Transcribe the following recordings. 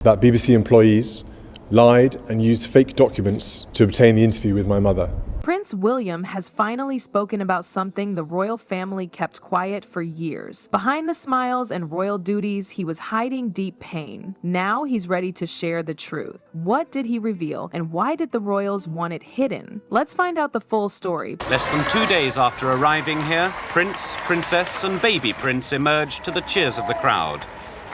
that BBC employees lied and used fake documents to obtain the interview with my mother. Prince William has finally spoken about something the royal family kept quiet for years. Behind the smiles and royal duties, he was hiding deep pain. Now he's ready to share the truth. What did he reveal, and why did the royals want it hidden? Let's find out the full story. Less than 2 days after arriving here, Prince, Princess and baby Prince emerged to the cheers of the crowd.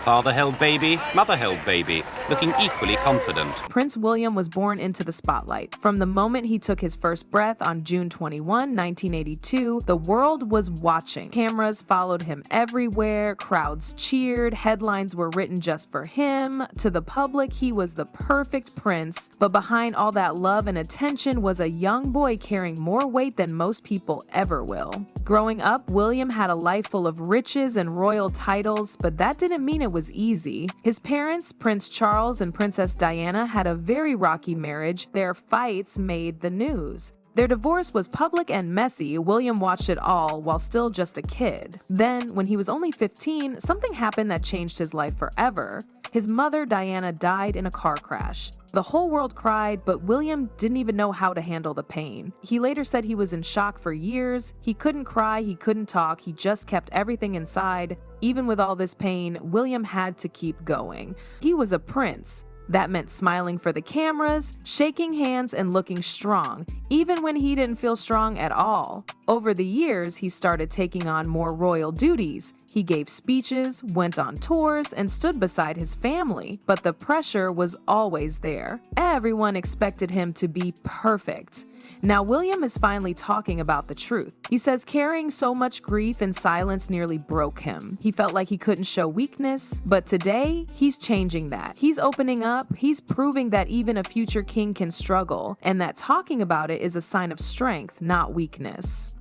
Father held baby, mother held baby, looking equally confident. Prince William was born into the spotlight. From the moment he took his first breath on June 21, 1982, the world was watching. Cameras followed him everywhere, crowds cheered, headlines were written just for him. To the public, he was the perfect prince, but behind all that love and attention was a young boy carrying more weight than most people ever will. Growing up, William had a life full of riches and royal titles, but that didn't mean it was easy. His parents, Prince Charles and Princess Diana, had a very rocky marriage. Their fights made the news. Their divorce was public and messy. William watched it all while still just a kid. Then, when he was only 15, something happened that changed his life forever. His mother, Diana, died in a car crash. The whole world cried, but William didn't even know how to handle the pain. He later said he was in shock for years. He couldn't cry, he couldn't talk, he just kept everything inside. Even with all this pain, William had to keep going. He was a prince. That meant smiling for the cameras, shaking hands, and looking strong, even when he didn't feel strong at all. Over the years, he started taking on more royal duties. He gave speeches, went on tours, and stood beside his family, but the pressure was always there. Everyone expected him to be perfect. Now William is finally talking about the truth. He says carrying so much grief in silence nearly broke him. He felt like he couldn't show weakness, but today he's changing that. He's opening up, he's proving that even a future king can struggle, and that talking about it is a sign of strength, not weakness.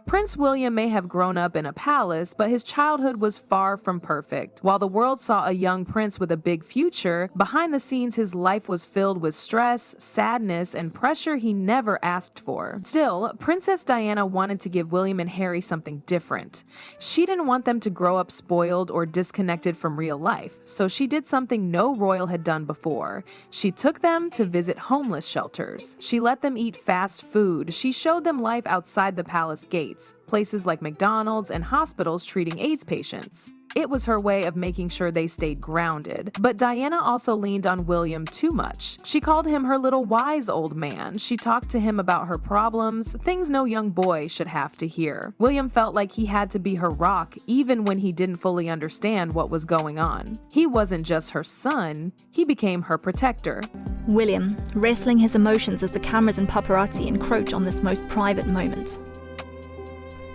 Prince William may have grown up in a palace, but his childhood was far from perfect. While the world saw a young prince with a big future, behind the scenes his life was filled with stress, sadness, and pressure he never asked for. Still, Princess Diana wanted to give William and Harry something different. She didn't want them to grow up spoiled or disconnected from real life, so she did something no royal had done before. She took them to visit homeless shelters. She let them eat fast food. She showed them life outside the palace gates. Places like McDonald's and hospitals treating AIDS patients. It was her way of making sure they stayed grounded. But Diana also leaned on William too much. She called him her little wise old man. She talked to him about her problems, things no young boy should have to hear. William felt like he had to be her rock even when he didn't fully understand what was going on. He wasn't just her son, he became her protector. William, wrestling his emotions as the cameras and paparazzi encroach on this most private moment.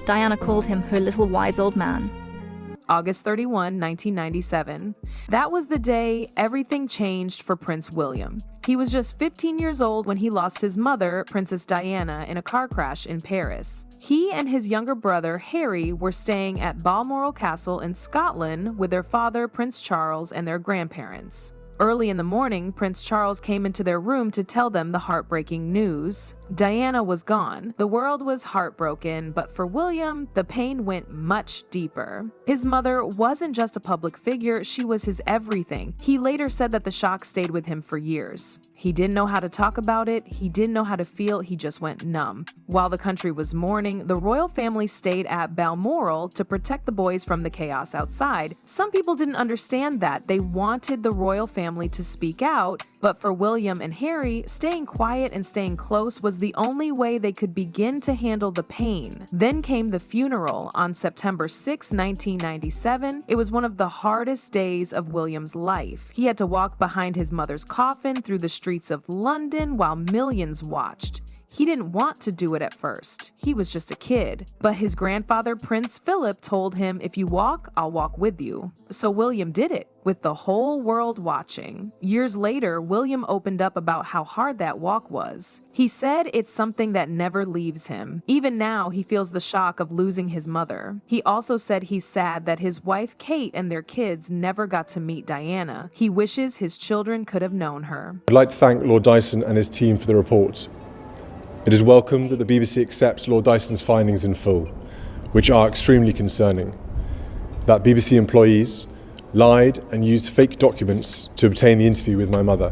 Diana called him her little wise old man. August 31, 1997. That was the day everything changed for Prince William. He was just 15 years old when he lost his mother, Princess Diana, in a car crash in Paris. He and his younger brother, Harry, were staying at Balmoral Castle in Scotland with their father, Prince Charles, and their grandparents. Early in the morning, Prince Charles came into their room to tell them the heartbreaking news. Diana was gone. The world was heartbroken, but for William, the pain went much deeper. His mother wasn't just a public figure, she was his everything. He later said that the shock stayed with him for years. He didn't know how to talk about it, he didn't know how to feel, he just went numb. While the country was mourning, the royal family stayed at Balmoral to protect the boys from the chaos outside. Some people didn't understand that. They wanted the royal family to speak out, but for William and Harry, staying quiet and staying close was the only way they could begin to handle the pain. Then came the funeral on September 6, 1997. It was one of the hardest days of William's life. He had to walk behind his mother's coffin through the streets of London while millions watched. He didn't want to do it at first. He was just a kid. But his grandfather, Prince Philip, told him, "If you walk, I'll walk with you." So William did it, with the whole world watching. Years later, William opened up about how hard that walk was. He said it's something that never leaves him. Even now, he feels the shock of losing his mother. He also said he's sad that his wife, Kate, and their kids never got to meet Diana. He wishes his children could have known her. I'd like to thank Lord Dyson and his team for the report. It is welcome that the BBC accepts Lord Dyson's findings in full, which are extremely concerning. That BBC employees lied and used fake documents to obtain the interview with my mother,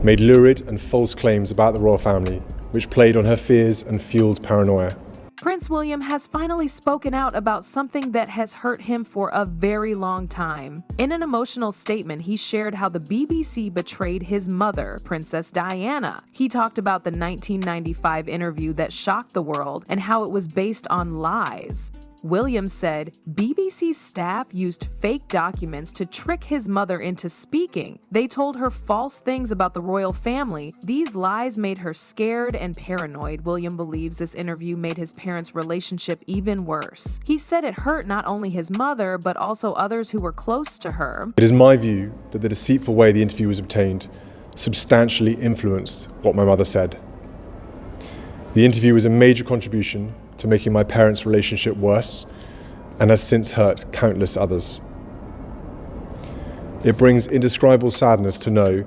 made lurid and false claims about the royal family, which played on her fears and fueled paranoia. Prince William has finally spoken out about something that has hurt him for a very long time. In an emotional statement, he shared how the BBC betrayed his mother, Princess Diana. He talked about the 1995 interview that shocked the world and how it was based on lies. William said BBC staff used fake documents to trick his mother into speaking. They told her false things about the royal family. These lies made her scared and paranoid. William believes this interview made his parents' relationship even worse. He said it hurt not only his mother, but also others who were close to her. It is my view that the deceitful way the interview was obtained substantially influenced what my mother said. The interview was a major contribution to making my parents' relationship worse and has since hurt countless others. It brings indescribable sadness to know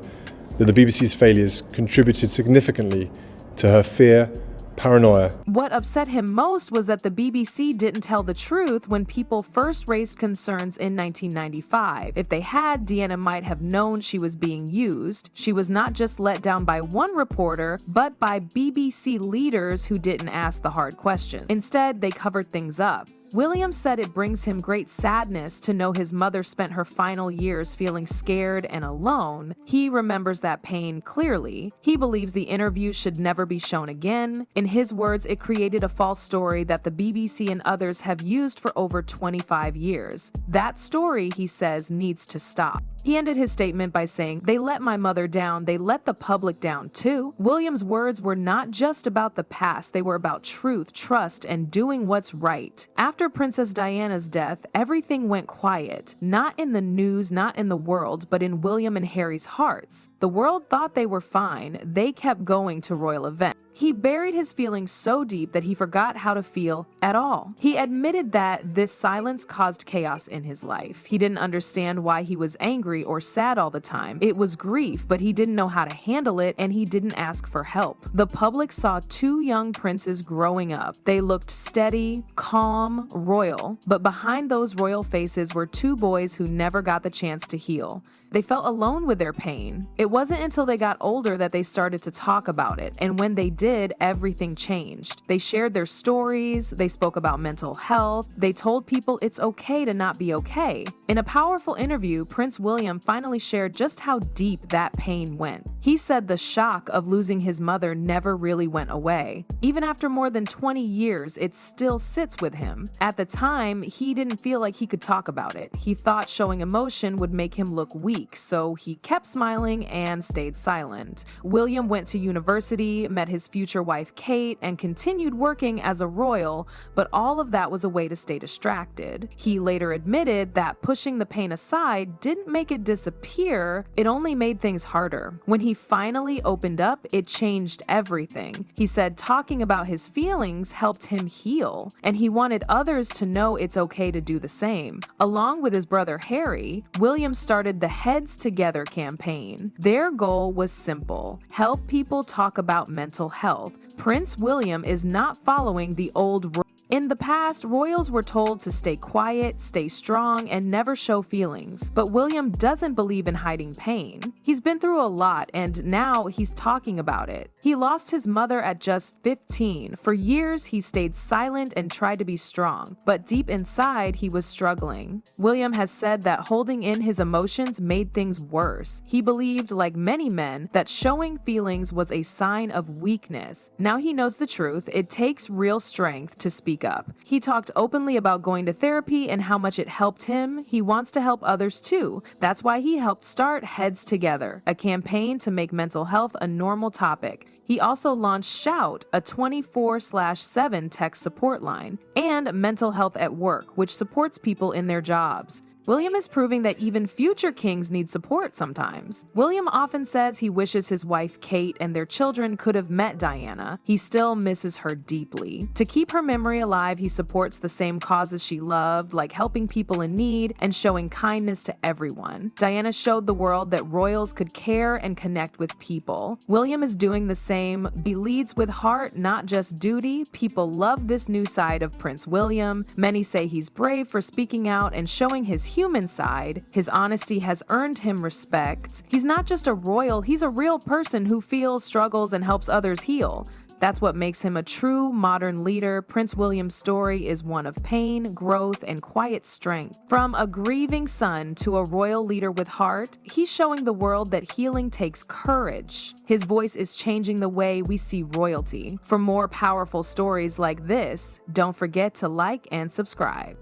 that the BBC's failures contributed significantly to her fear, paranoia. What upset him most was that the BBC didn't tell the truth when people first raised concerns in 1995. If they had, Diana might have known she was being used. She was not just let down by one reporter, but by BBC leaders who didn't ask the hard questions. Instead, they covered things up. William said it brings him great sadness to know his mother spent her final years feeling scared and alone. He remembers that pain clearly. He believes the interview should never be shown again. In his words, it created a false story that the BBC and others have used for over 25 years. That story, he says, needs to stop. He ended his statement by saying, "They let my mother down, they let the public down too." William's words were not just about the past, they were about truth, trust, and doing what's right. After Princess Diana's death, everything went quiet. Not in the news, not in the world, but in William and Harry's hearts. The world thought they were fine. They kept going to royal events. He buried his feelings so deep that he forgot how to feel at all. He admitted that this silence caused chaos in his life. He didn't understand why he was angry or sad all the time. It was grief, but he didn't know how to handle it, and he didn't ask for help. The public saw two young princes growing up. They looked steady, calm, royal, but behind those royal faces were two boys who never got the chance to heal. They felt alone with their pain. It wasn't until they got older that they started to talk about it, and when they did, everything changed. They shared their stories, they spoke about mental health, they told people it's okay to not be okay. In a powerful interview, Prince William finally shared just how deep that pain went. He said the shock of losing his mother never really went away. Even after more than 20 years, it still sits with him. At the time, he didn't feel like he could talk about it. He thought showing emotion would make him look weak, so he kept smiling and stayed silent. William went to university, met his future wife Kate, and continued working as a royal, but all of that was a way to stay distracted. He later admitted that pushing the pain aside didn't make it disappear, it only made things harder. When he finally opened up, it changed everything. He said talking about his feelings helped him heal, and he wanted others to know it's okay to do the same. Along with his brother Harry, William started the Heads Together campaign. Their goal was simple: help people talk about mental health. Prince William is not following the old rules. In the past, royals were told to stay quiet, stay strong, and never show feelings. But William doesn't believe in hiding pain. He's been through a lot, and now he's talking about it. He lost his mother at just 15. For years, he stayed silent and tried to be strong, but deep inside, he was struggling. William has said that holding in his emotions made things worse. He believed, like many men, that showing feelings was a sign of weakness. Now he knows the truth. It takes real strength to speak up. He talked openly about going to therapy and how much it helped him. He wants to help others too. That's why he helped start Heads Together, a campaign to make mental health a normal topic. He also launched Shout, a 24/7 text support line, and Mental Health at Work, which supports people in their jobs. William is proving that even future kings need support sometimes. William often says he wishes his wife Kate and their children could have met Diana. He still misses her deeply. To keep her memory alive, he supports the same causes she loved, like helping people in need and showing kindness to everyone. Diana showed the world that royals could care and connect with people. William is doing the same. He leads with heart, not just duty. People love this new side of Prince William. Many say he's brave for speaking out and showing his human side. His honesty has earned him respect. He's not just a royal, he's a real person who feels, struggles, and helps others heal. That's what makes him a true modern leader. Prince William's story is one of pain, growth, and quiet strength. From a grieving son to a royal leader with heart, he's showing the world that healing takes courage. His voice is changing the way we see royalty. For more powerful stories like this, don't forget to like and subscribe.